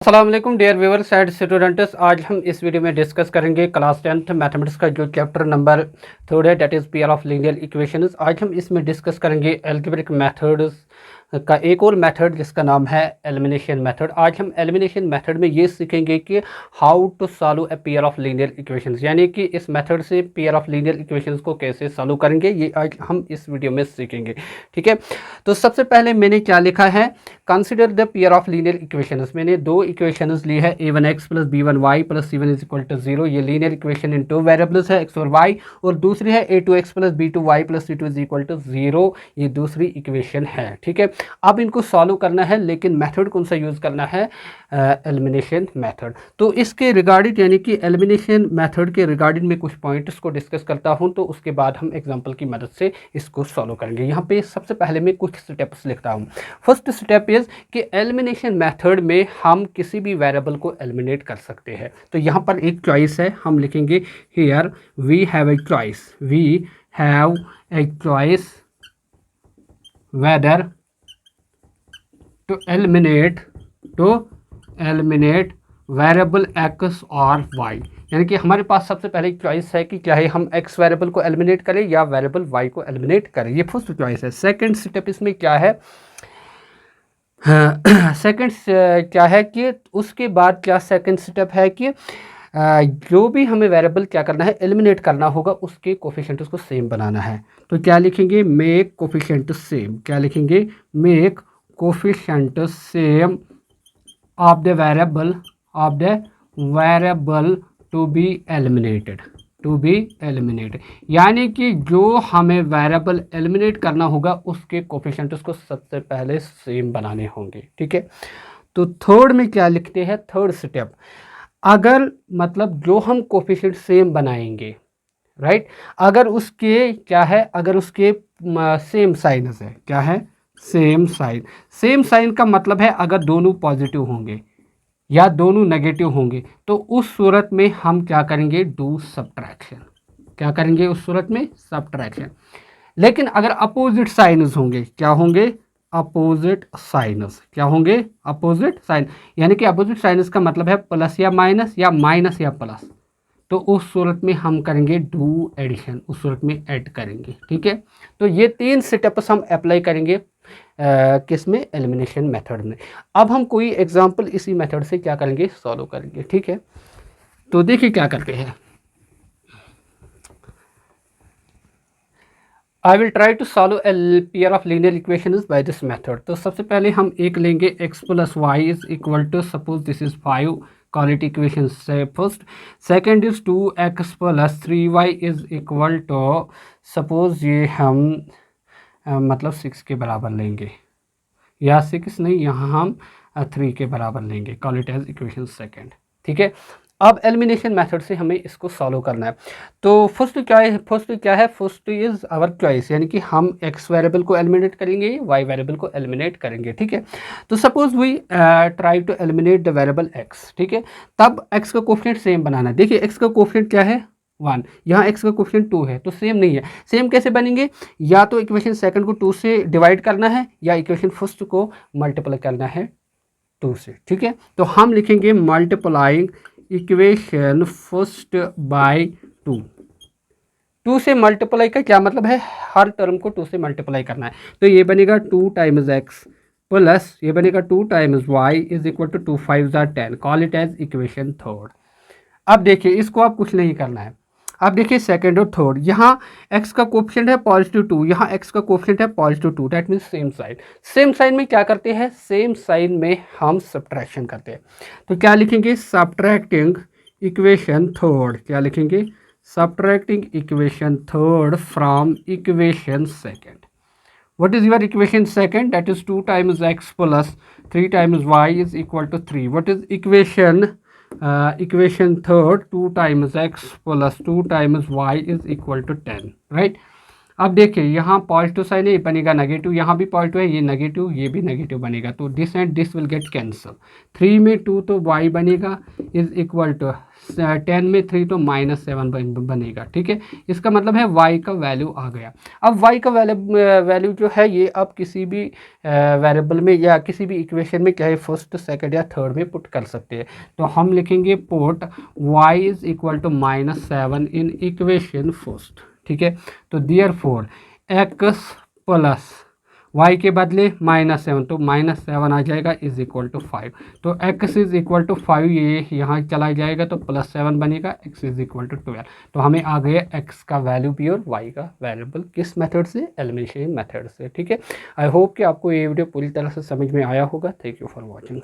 अस्सलाम वालेकुम dear viewers and students. आज हम इस वीडियो में डिस्कस करेंगे क्लास 10th मैथमेटिक्स का जो चैप्टर नंबर 3 है, that is pair of linear equations. आज हम इसमें डिस्कस करेंगे एल्जेब्रिक मेथड्स का एक और मेथड जिसका नाम है एलिमिनेशन मेथड। आज हम एलिमिनेशन मेथड में ये सीखेंगे कि how to solve a pair of linear equations, यानी कि इस मेथड से पेयर ऑफ लीनियर इक्वेशंस को कैसे सॉल्व करेंगे, ये आज हम इस वीडियो में सीखेंगे। ठीक है, तो सबसे पहले मैंने क्या लिखा है, consider the pair of linear equations. मैंने दो इक्वेशंस ली है, a1x plus b1y plus c1 is equal to 0। ये linear equation in two variables है, x और y, और दूसरी है a2x plus b2y plus c2 is equal to 0। ये दूसरी इक्वेशन है। ठीक है, अब इनको सॉल्व करना है, लेकिन मेथड कौन सा यूज़ करना है, एलिमिनेशन मेथड। तो इसके रिगार्डिंग, यानी कि एलिमिनेशन मेथड के रिगार्डिंग में कुछ पॉइंट्स को डिस्कस करता हूं, तो उसके बाद हम एग्जांपल की मदद से इसको सॉल्व करेंगे। यहाँ पे सबसे पहले मैं कुछ स्टेप्स लिखता हूँ। फर्स्ट स्टेप इज कि एलिमिनेशन मेथड में हम किसी भी वेरिएबल को एलिमिनेट कर सकते हैं। तो यहाँ पर एक चॉइस है, हम लिखेंगे here we have a choice, we have a choice whether to eliminate variable x और y। यानी कि हमारे पास सबसे पहले एक चॉइस है कि चाहे हम x वेरिएबल को एलिमिनेट करें या वेरिएबल y को एलिमिनेट करें, ये फर्स्ट चॉइस है। सेकंड स्टेप इसमें क्या है, सेकंड क्या है कि उसके बाद क्या सेकंड स्टेप है कि जो भी हमें वेरिएबल क्या करना है, एलिमिनेट करना होगा, उसके कोफिशिएंट्स को सेम बनाना है। तो क्या लिखेंगे, मेक कोफिशिएंट सेम। क्या लिखेंगे, make coefficient same of the variable to be eliminated, यानी कि जो हमें वेरिएबल एलिमिनेट करना होगा उसके कोफिशिएंट्स को सबसे पहले सेम बनाने होंगे। ठीक है, तो थर्ड में क्या लिखते हैं, थर्ड स्टेप, अगर मतलब जो हम कोफिशिएंट सेम बनाएंगे, राइट, अगर उसके क्या है, अगर उसके सेम साइन है, क्या है, सेम साइन। सेम साइन का मतलब है अगर दोनों पॉजिटिव होंगे या दोनों नेगेटिव होंगे, तो उस सूरत में हम क्या करेंगे, डू सब्ट्रैक्शन। क्या करेंगे उस सूरत में, सब्ट्रैक्शन। लेकिन अगर अपोजिट साइनस होंगे, क्या होंगे, अपोजिट साइनस। क्या होंगे, अपोजिट साइन। यानी कि अपोजिट साइनस का मतलब है प्लस या माइनस या प्लस, तो उस सूरत में हम करेंगे डू एडिशन, उस सूरत में ऐड करेंगे। ठीक है, तो ये तीन स्टेप्स हम अप्लाई करेंगे किस में, एलिमिनेशन मेथड में। अब हम कोई एग्जांपल इसी मेथड से क्या करेंगे, सॉल्व करेंगे। ठीक है, तो देखिए क्या करते हैं, I will try to solve a pair of linear equations by this method. तो सबसे पहले हम एक लेंगे, x plus y is equal to, suppose this is 5, call it equation से first. Second is 2x plus 3y is equal to, suppose ये हम मतलब 6 के बराबर लेंगे, या 6 नहीं, यहाँ हम 3 के बराबर लेंगे, call it as equation second. ठीक है, अब एलिमिनेशन मेथड से हमें इसको सॉल्व करना है। तो फर्स्ट क्या है, फर्स्ट इज आवर चॉइस, यानी कि हम x वेरिएबल को एलिमिनेट करेंगे, y वेरिएबल को एलिमिनेट करेंगे। ठीक है, तो suppose we try to eliminate the variable x। ठीक है, तब x का कोफिशिएंट सेम बनाना है। देखिए x का कोफिशिएंट क्या है, 1, यहाँ x का कोफिशिएंट 2 है, तो सेम नहीं है। सेम कैसे बनेंगे, या तो इक्वेशन सेकंड को 2 से डिवाइड करना है, या इक्वेशन फर्स्ट को मल्टीप्लाई करना है 2 से। ठीक है, तो हम लिखेंगे मल्टीप्लाइंग इक्वेशन फर्स्ट बाय 2 से मल्टीप्लाई का क्या मतलब है, हर टर्म को 2 से मल्टीप्लाई करना है। तो ये बनेगा 2 टाइम्स x प्लस ये बनेगा 2 times y is equal to 2 5 10, call it as equation third. अब देखिए इसको आप कुछ नहीं करना है। अब देखिए सेकंड और थर्ड, यहाँ x का कोफिशिएंट है +2, यहाँ x का कोफिशिएंट है +2, that means same sign. Same sign में क्या करते हैं, सेम साइन में हम सब्ट्रैक्शन करते हैं। तो क्या लिखेंगे, सब्ट्रैक्टिंग इक्वेशन थर्ड। क्या लिखेंगे, subtracting equation third from equation second. What is your equation second? That is 2 times x plus 3 times y is equal to 3. What is equation third, 2 times x plus 2 times y is equal to 10, right? अब देखिए यहाँ positive sign है, ये बनेगा negative, यहाँ भी positive है, ये नेगेटिव, ये भी नेगेटिव बनेगा, तो this and this will get cancel. 3 में 2 तो y बनेगा इज इक्वल टू 10 में 3 तो -7 बनेगा। ठीक है, इसका मतलब है y का वैल्यू आ गया। अब y का वैल्यू जो है ये आप किसी भी वेरिएबल में या किसी भी इक्वेशन में चाहे फर्स्ट सेकंड या थर्ड में पुट कर सकते हैं। तो हम लिखेंगे put y is equal to -7 in equation first. ठीक है, तो देयरफॉर x प्लस y के बदले -7, तो -7 आ जाएगा इज इक्वल टू 5। तो x इज इक्वल टू 5 ये यहाँ चला जाएगा तो +7 बनेगा, x इज इक्वल टू 12। तो हमें आ गया x का वैल्यू भी और y का वैल्यूबल किस मेथड से, एलिमिनेशन मेथड से। ठीक है, आई होप कि आपको ये वीडियो पूरी तरह से समझ में आया होगा। Thank you for watching.